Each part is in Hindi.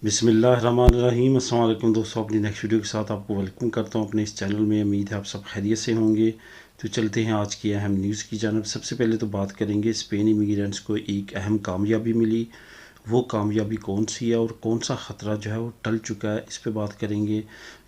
बिस्मिल्लाहिर्रहमानिर्रहीम। अस्सलाम वालेकुम दोस्तों, अपनी नेक्स्ट वीडियो के साथ आपको वेलकम करता हूं अपने इस चैनल में। उम्मीद है आप सब खैरियत से होंगे। तो चलते हैं आज की अहम न्यूज़ की जानब। सबसे पहले तो बात करेंगे, स्पेन इमिग्रेंट्स को एक अहम कामयाबी मिली। वो कामयाबी कौन सी है और कौन सा ख़तरा जो है वो टल चुका है, इस पे बात करेंगे।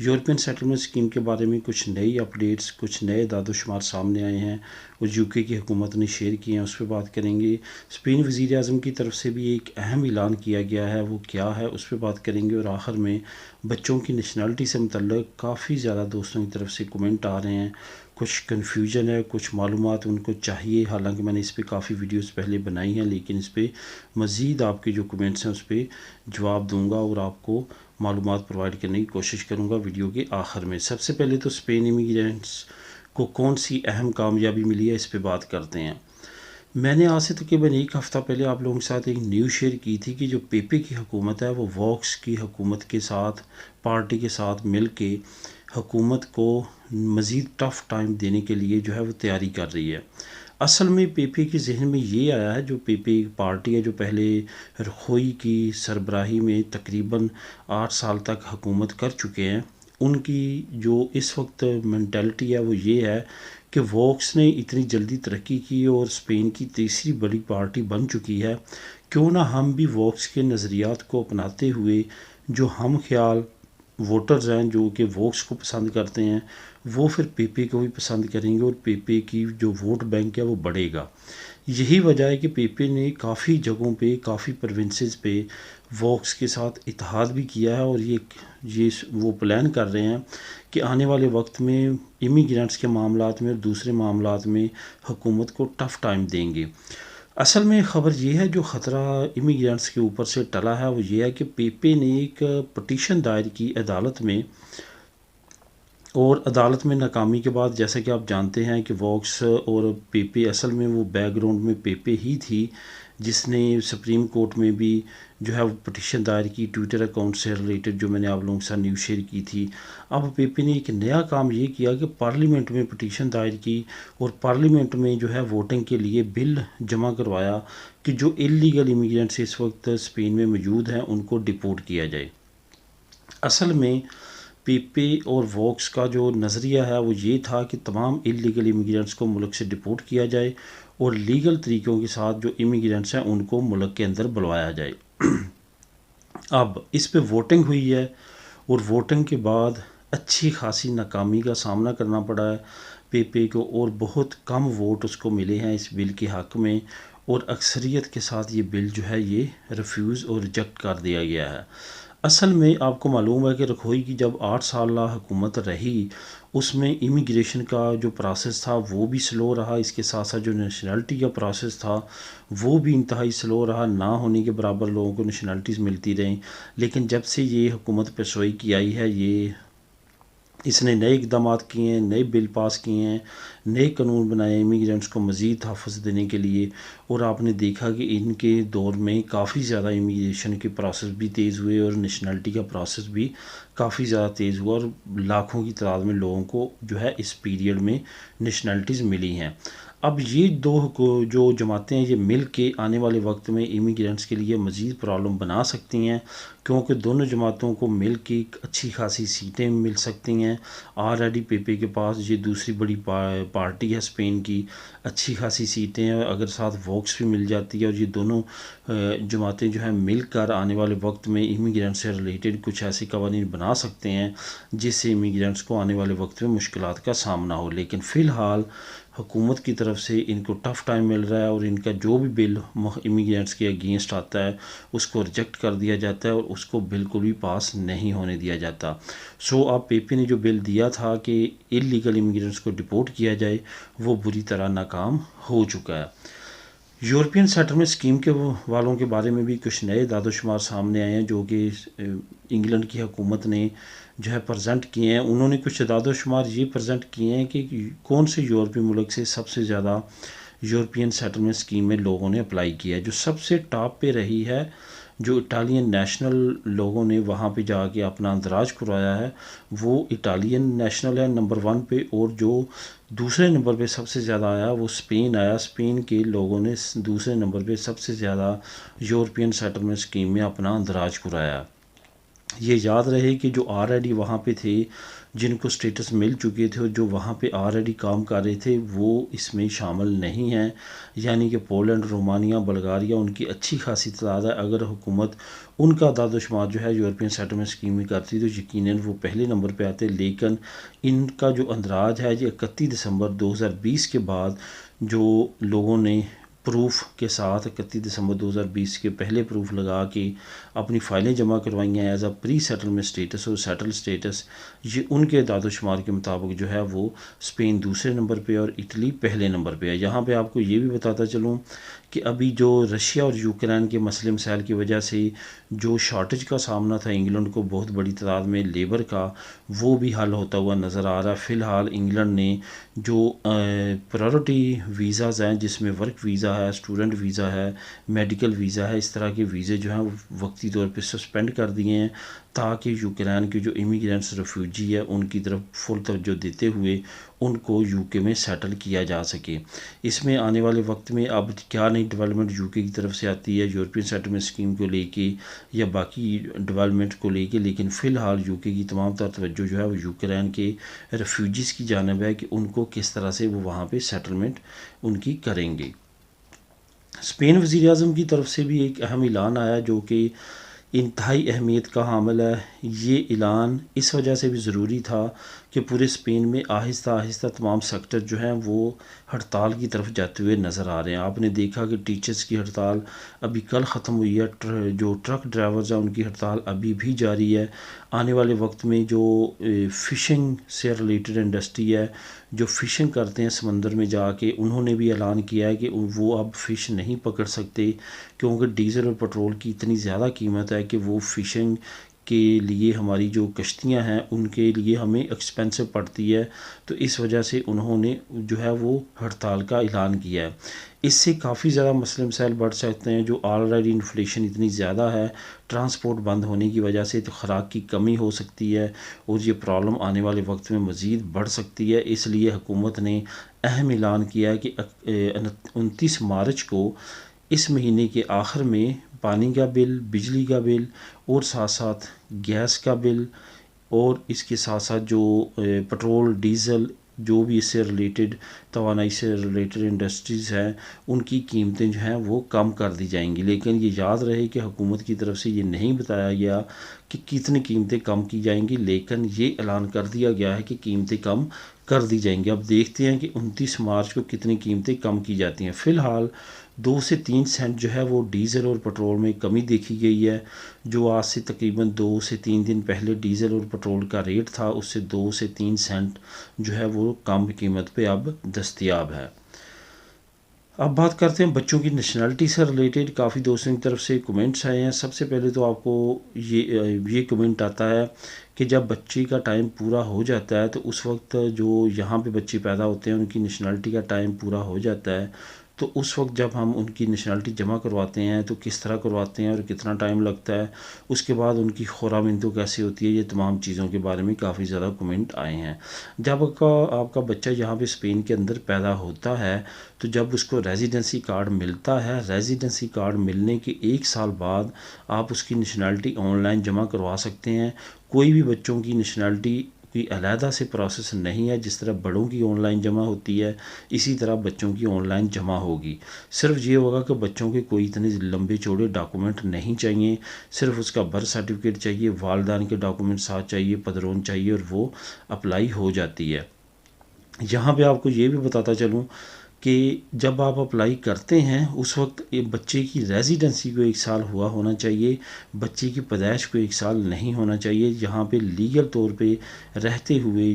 यूरोपियन सेटलमेंट स्कीम के बारे में कुछ नई अपडेट्स, कुछ नए दादोशुमार सामने आए हैं और यूके की हुकूमत ने शेयर किए हैं, उस पर बात करेंगे। स्पेन वज़ीर आज़म की तरफ से भी एक अहम ऐलान किया गया है, वो क्या है उस पर बात करेंगे। और आखिर में बच्चों की नेशनलिटी से मुतल्लिक़ काफ़ी ज़्यादा दोस्तों की तरफ से कमेंट आ रहे हैं, कुछ कन्फ्यूजन है, कुछ मालूमात उनको चाहिए। हालांकि मैंने इस पर काफ़ी वीडियोस पहले बनाई हैं, लेकिन इस पर मज़ीद आपके जो कमेंट्स हैं उस पर जवाब दूंगा और आपको मालूमात प्रोवाइड करने की कोशिश करूंगा वीडियो के आखिर में। सबसे पहले तो स्पेन इमिग्रेंट्स को कौन सी अहम कामयाबी मिली है, इस पर बात करते हैं। मैंने आज से तकरीबन एक हफ़्ता पहले आप लोगों के साथ एक न्यूज़ शेयर की थी कि जो पेपे की हुकूमत है वो वॉक्स की हुकूमत के साथ, पार्टी के साथ मिल के हुकूमत को मज़ीद टफ़ टाइम देने के लिए जो है वो तैयारी कर रही है। असल में पेपे के जहन में ये आया है, जो पेपे पार्टी है जो पहले रखोई की सरबराही में तकरीबन 8 साल तक हुकूमत कर चुके हैं, उनकी जो इस वक्त मेंटालिटी है वो ये है कि वॉक्स ने इतनी जल्दी तरक्की की और स्पेन की तीसरी बड़ी पार्टी बन चुकी है, क्यों ना हम भी वॉक्स के नज़रियात को अपनाते हुए जो हम ख्याल वोटर्स हैं जो कि वॉक्स को पसंद करते हैं, वो फिर पेपे को भी पसंद करेंगे और पेपे की जो वोट बैंक है वो बढ़ेगा। यही वजह है कि पेपे ने काफ़ी जगहों पे, काफ़ी प्रोविंसेस पे वॉक्स के साथ इत्तेहाद भी किया है और ये वो प्लान कर रहे हैं कि आने वाले वक्त में इमिग्रेंट्स के मामलात में और दूसरे मामलात में हुकूमत को टफ़ टाइम देंगे। असल में ख़बर ये है, जो ख़तरा इमिग्रेंट्स के ऊपर से टला है वो ये है कि पेपे ने एक पटिशन दायर की अदालत में, और अदालत में नाकामी के बाद, जैसा कि आप जानते हैं कि वॉक्स और पेपे, असल में वो बैकग्राउंड में पेपे ही थी जिसने सुप्रीम कोर्ट में भी जो है वो पटिशन दायर की ट्विटर अकाउंट से रिलेटेड, जो मैंने आप लोगों के साथ न्यूज़ शेयर की थी। अब पेपे ने एक नया काम ये किया कि पार्लियामेंट में पटिशन दायर की और पार्लियामेंट में जो है वोटिंग के लिए बिल जमा करवाया कि जो इलीगल इमिग्रेंट्स इस वक्त स्पेन में मौजूद हैं उनको डिपोर्ट किया जाए। असल में पेपे और वॉक्स का जो नज़रिया है वो ये था कि तमाम इलीगल इमिग्रेंट्स को मुल्क से डिपोर्ट किया जाए और लीगल तरीक़ों के साथ जो इमिग्रेंट्स हैं उनको मुल्क के अंदर बुलवाया जाए। अब इस पे वोटिंग हुई है और वोटिंग के बाद अच्छी खासी नाकामी का सामना करना पड़ा है पेपे को, और बहुत कम वोट उसको मिले हैं इस बिल के हक़ में, और अक्सरियत के साथ ये बिल जो है ये रिफ्यूज़ और रिजेक्ट कर दिया गया है। असल में आपको मालूम है कि रखोई की जब 8 साल हुकूमत रही, उसमें इमिग्रेशन का जो प्रोसेस था वो भी स्लो रहा, इसके साथ साथ जो नेशनलिटी का प्रोसेस था वो भी इंतहाई स्लो रहा, ना होने के बराबर लोगों को नेशनलिटीज़ मिलती रहीं। लेकिन जब से ये हुकूमत पेशवाई की आई है, इसने नए इकदाम किए हैं, नए बिल पास किए हैं, नए कानून बनाए इमिग्रेंट्स को मज़ीद तहफ़्फ़ुज़ देने के लिए, और आपने देखा कि इनके दौर में काफ़ी ज़्यादा इमिग्रेशन के प्रोसेस भी तेज़ हुए और नेशनलिटी का प्रोसेस भी काफ़ी ज़्यादा तेज़ हुआ और लाखों की तादाद में लोगों को जो है इस पीरियड में नेशनलिटीज़ मिली हैं। अब ये जो जमातें हैं ये मिल के आने वाले वक्त में इमिग्रेंट्स के लिए मज़ीद प्रॉब्लम बना सकती हैं, क्योंकि दोनों जमातों को मिल के अच्छी खासी सीटें मिल सकती हैं। ऑलरेडी पेपे के पास ये दूसरी बड़ी पार्टी है स्पेन की, अच्छी खासी सीटें हैं, अगर साथ वॉक्स भी मिल जाती है और ये दोनों जमातें जो हैं मिलकर आने वाले वक्त में इमिग्रेंट्स से रिलेटेड कुछ ऐसे कवानीन बना सकते हैं जिससे इमिग्रेंट्स को आने वाले वक्त में मुश्किलात का सामना हो। लेकिन फ़िलहाल हुकूमत की तरफ से इनको टफ़ टाइम मिल रहा है और इनका जो भी बिल इमिग्रेंट्स के अगेंस्ट आता है उसको रिजेक्ट कर दिया जाता है और उसको बिल्कुल भी पास नहीं होने दिया जाता। सो अब पेपे ने जो बिल दिया था कि इलीगल इमिग्रेंट्स को डिपोर्ट किया जाए, वो बुरी तरह नाकाम हो चुका है। यूरोपियन सेटलमेंट स्कीम के वालों के बारे में भी कुछ नए दादोशुमार सामने आए हैं जो कि इंग्लैंड की हुकूमत ने जो है प्रजेंट किए हैं। उन्होंने कुछ दादोशुमार ये प्रजेंट किए हैं कि कौन से यूरोपीय मुल्क से सबसे ज़्यादा यूरोपियन सेटलमेंट स्कीम में लोगों ने अप्लाई किया है। जो सबसे टॉप पे रही है, जो इटालियन नेशनल लोगों ने वहाँ पे जाके अपना अंदराज करवाया है, वो इटालियन नेशनल है नंबर 1 पे, और जो दूसरे नंबर पे सबसे ज़्यादा आया वो स्पेन आया। स्पेन के लोगों ने दूसरे नंबर पे सबसे ज़्यादा यूरोपियन सेटलमेंट स्कीम में अपना अंदराज कराया। ये याद रहे कि जो ऑलरेडी वहाँ पे थे, जिनको स्टेटस मिल चुके थे और जो वहाँ पे ऑलरेडी काम कर रहे थे, वो इसमें शामिल नहीं हैं। यानी कि पोलैंड, रोमानिया, बुल्गारिया, उनकी अच्छी खासी तादाद है। अगर हुकूमत उनका दादोशुमार जो है यूरोपियन सेटलमेंट स्कीम में करती तो यकीनन वो पहले नंबर पे आते। लेकिन इनका जो अंदराज है जी 31 दिसंबर 2020 के बाद जो लोगों ने प्रूफ के साथ 31 दिसंबर 2020 के पहले प्रूफ लगा के अपनी फ़ाइलें जमा करवाई हैं as a pre settlement status और सेटल स्टेटस, ये उनके दादोशुमार के मुताबिक जो है वो स्पेन दूसरे नंबर पे और इटली पहले नंबर पे है। यहाँ पे आपको ये भी बताता चलूँ कि अभी जो रशिया और यूक्रेन के मसले मसाइल की वजह से जो शॉर्टेज का सामना था इंग्लैंड को बहुत बड़ी तादाद में लेबर का, वो भी हल होता हुआ नज़र आ रहा है। फ़िलहाल इंग्लैंड ने जो प्रायोरिटी वीज़ाज़ हैं, जिसमें वर्क वीज़ा है, स्टूडेंट वीज़ा है, मेडिकल वीज़ा है, इस तरह के वीज़े जो हैं वक्ती तौर पे सस्पेंड कर दिए हैं, ताकि यूक्रेन के जो इमिग्रेंट्स रेफ्यूजी है उनकी तरफ फुल तवज्जो देते हुए उनको यूके में सेटल किया जा सके। इसमें आने वाले वक्त में अब क्या नई डेवलपमेंट यूके की तरफ से आती है यूरोपियन सेटलमेंट स्कीम को लेके या बाकी डेवलपमेंट को लेके, लेकिन फ़िलहाल यूके की तमाम तर तवज्जो जो है वो यूक्रेन के रेफ्यूजीज़ की जानब है कि उनको किस तरह से वो वहाँ पे सेटलमेंट उनकी करेंगे। स्पेन वज़ीर आज़म की तरफ से भी एक अहम ऐलान आया जो कि इंतहाई अहमियत का हामिल है। ये ऐलान इस वजह से भी ज़रूरी था कि पूरे स्पेन में आहिस्ता आहिस्ता तमाम सेक्टर जो हैं वो हड़ताल की तरफ जाते हुए नज़र आ रहे हैं। आपने देखा कि टीचर्स की हड़ताल अभी कल ख़त्म हुई है, जो ट्रक ड्राइवर्स हैं उनकी हड़ताल अभी भी जारी है। आने वाले वक्त में जो फ़िशिंग से रिलेटेड इंडस्ट्री है, जो फ़िशिंग करते हैं समंदर में जाके, उन्होंने भी ऐलान किया है कि वो अब फ़िश नहीं पकड़ सकते क्योंकि डीज़ल और पेट्रोल की इतनी ज़्यादा कीमत है कि वो फ़िशिंग के लिए हमारी जो कश्तियां हैं उनके लिए हमें एक्सपेंसिव पड़ती है। तो इस वजह से उन्होंने जो है वो हड़ताल का ऐलान किया है। इससे काफ़ी ज़्यादा मसले मसाइल बढ़ सकते हैं। जो ऑलरेडी इन्फ्लेशन इतनी ज़्यादा है, ट्रांसपोर्ट बंद होने की वजह से तो खुराक की कमी हो सकती है और ये प्रॉब्लम आने वाले वक्त में मज़ीद बढ़ सकती है। इसलिए हुकूमत ने अहम ऐलान किया है कि 29 मार्च को इस महीने के आखिर में पानी का बिल, बिजली का बिल और साथ साथ गैस का बिल और इसके साथ साथ जो पेट्रोल, डीज़ल, जो भी इससे रिलेटेड तवानाई से रिलेटेड इंडस्ट्रीज़ हैं उनकी कीमतें जो हैं वो कम कर दी जाएंगी। लेकिन ये याद रहे कि हुकूमत की तरफ से ये नहीं बताया गया कि कितनी कीमतें कम की जाएंगी, लेकिन ये ऐलान कर दिया गया है कि कीमतें कम कर दी जाएंगी। अब देखते हैं कि 29 मार्च को कितनी कीमतें कम की जाती हैं। फ़िलहाल 2 से 3 सेंट जो है वो डीज़ल और पेट्रोल में कमी देखी गई है। जो आज से तकरीबन 2 से 3 दिन पहले डीज़ल और पेट्रोल का रेट था, उससे 2 से 3 सेंट जो है वो कम कीमत पे अब दस्तयाब है। अब बात करते हैं बच्चों की नेशनलिटी से रिलेटेड। काफ़ी दोस्तों की तरफ से कमेंट्स आए हैं। सबसे पहले तो आपको ये कमेंट आता है कि जब बच्चे का टाइम पूरा हो जाता है तो उस वक्त जो यहाँ पे बच्चे पैदा होते हैं उनकी नेशनलिटी का टाइम पूरा हो जाता है, तो उस वक्त जब हम उनकी नेशनलिटी जमा करवाते हैं तो किस तरह करवाते हैं और कितना टाइम लगता है, उसके बाद उनकी खुरामिंदो कैसे होती है, ये तमाम चीज़ों के बारे में काफ़ी ज़्यादा कमेंट आए हैं। जब आपका बच्चा यहाँ पे स्पेन के अंदर पैदा होता है तो जब उसको रेजिडेंसी कार्ड मिलता है, रेजिडेंसी कार्ड मिलने के 1 साल बाद आप उसकी नेशनलिटी ऑनलाइन जमा करवा सकते हैं। कोई भी बच्चों की नेशनलिटी कोई अलहदा से प्रोसेस नहीं है। जिस तरह बड़ों की ऑनलाइन जमा होती है इसी तरह बच्चों की ऑनलाइन जमा होगी। सिर्फ ये होगा कि बच्चों के कोई इतने लंबे चौड़े डॉक्यूमेंट नहीं चाहिए, सिर्फ उसका बर्थ सर्टिफिकेट चाहिए, वालदान के डॉक्यूमेंट साथ चाहिए, पदरोन चाहिए और वो अप्लाई हो जाती है। यहाँ पे आपको ये भी बताता चलूँ कि जब आप अप्लाई करते हैं उस वक्त ये बच्चे की रेजिडेंसी को 1 साल हुआ होना चाहिए, बच्चे की पैदाइश को 1 साल नहीं होना चाहिए। यहाँ पे लीगल तौर पे रहते हुए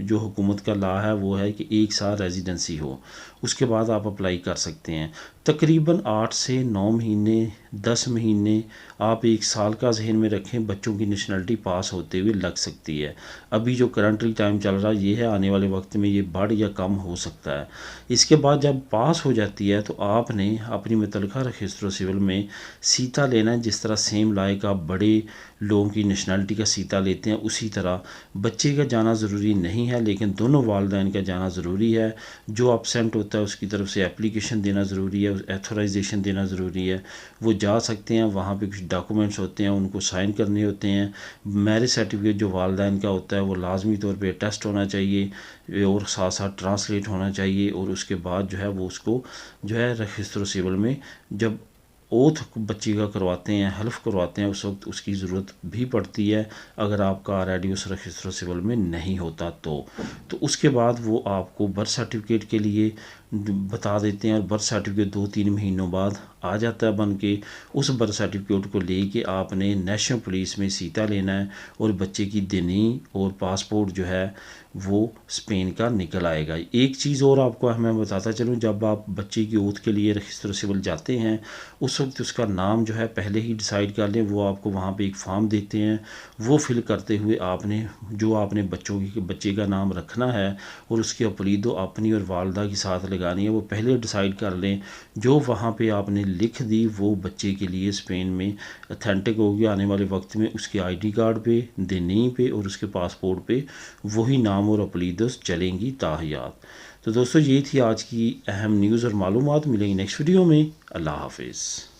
जो हुकूमत का लॉ है वो है कि 1 साल रेजिडेंसी हो, उसके बाद आप अप्लाई कर सकते हैं। तकरीबन 8 से 9 महीने 10 महीने आप 1 साल का जहन में रखें, बच्चों की नेशनलिटी पास होते हुए लग सकती है। अभी जो करंटली टाइम चल रहा है ये है, आने वाले वक्त में ये बढ़ या कम हो सकता है। इसके बाद जब पास हो जाती है तो आपने अपनी मुतल्लिका रजिस्टर सिविल में सीता लेना है। जिस तरह सेम लाइक आप बड़े लोगों की नेशनलिटी का सीता लेते हैं उसी तरह बच्चे का जाना ज़रूरी नहीं है, लेकिन दोनों वालिदैन का जाना ज़रूरी है। जो एब्सेंट होता है उसकी तरफ से एप्लीकेशन देना ज़रूरी है, है, एथोराइजेशन देना ज़रूरी है। वो जा सकते हैं, वहाँ पे कुछ डॉक्यूमेंट्स होते हैं, उनको साइन करने होते हैं। मैरिज सर्टिफिकेट जो वालिदैन का होता है वो लाजमी तौर पे टेस्ट होना चाहिए और साथ साथ ट्रांसलेट होना चाहिए। और उसके बाद जो है वो उसको जो है रजिस्टर सिविल में जब ओथ बच्ची का करवाते हैं, हल्फ करवाते हैं, उस वक्त उसकी ज़रूरत भी पड़ती है अगर आपका ऑलरेडी उस रजिस्टर सिविल में नहीं होता तो उसके बाद वो आपको बर्थ सर्टिफिकेट के लिए बता देते हैं और बर्थ सर्टिफिकेट 2-3 महीनों बाद आ जाता है बन के। उस बर्थ सर्टिफिकेट को लेके आपने नेशनल पुलिस में सीता लेना है और बच्चे की दिनी और पासपोर्ट जो है वो स्पेन का निकल आएगा। एक चीज़ और आपको मैं बताता चलूँ, जब आप बच्चे की ओथ के लिए रजिस्टर सिविल जाते हैं उस वक्त उसका नाम जो है पहले ही डिसाइड कर लें। वो आपको वहाँ पे एक फॉर्म देते हैं, वो फिल करते हुए आपने बच्चे का नाम रखना है और उसकी अपलीदो अपनी और वालदा के साथ लगानी है, वो पहले डिसाइड कर लें। जो वहाँ पे आपने लिख दी वो बच्चे के लिए स्पेन में अथेंटिक होगी। आने वाले वक्त में उसके आईडी कार्ड पे, दिनी पे और उसके पासपोर्ट पे वही नाम और अपलीदोस चलेंगी ताहयात। तो दोस्तों ये थी आज की अहम न्यूज़ और मालूमात। मिलेंगी नेक्स्ट वीडियो में। अल्लाह हाफिज़।